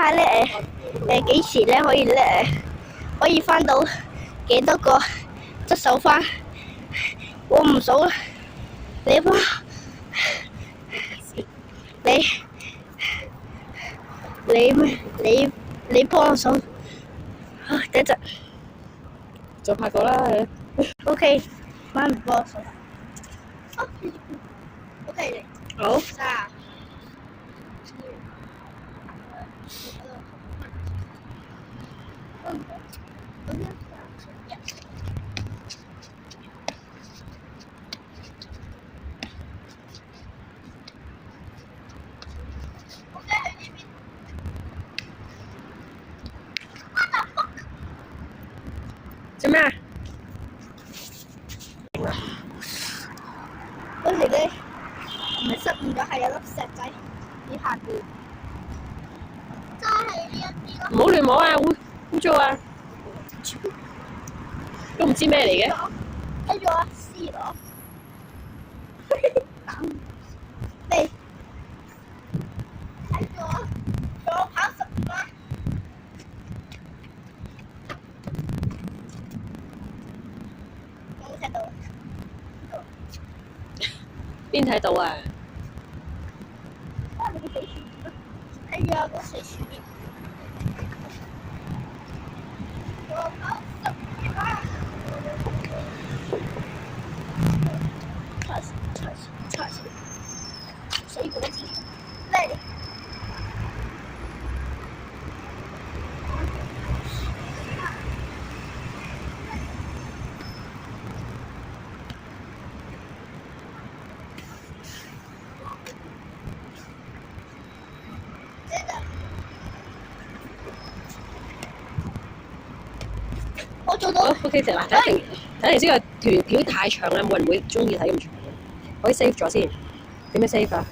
下咧幾時咧可以咧可以翻到幾多個執手花？我唔數啦，你幫你幫我數。等陣。就拍過啦。OK， 媽咪幫我數。OK， 好。做咩啊？嗰時咧唔係失誤咗，係有粒石仔喺下邊。真係呢一啲咯。唔好亂摸啊！污糟啊！都唔知咩嚟嘅。睇咗啊，C 咯。嚟，睇咗啊！仲有跑10嗎？有冇睇到？邊睇到啊？你個水柱，睇住啊個水柱。仲有跑10嗎？擦水果子，嚟。我做到。OK， 成啦。睇嚟先個條片太長啦，冇人會中意睇咁長。可以 save 咗先。點樣 save 啊？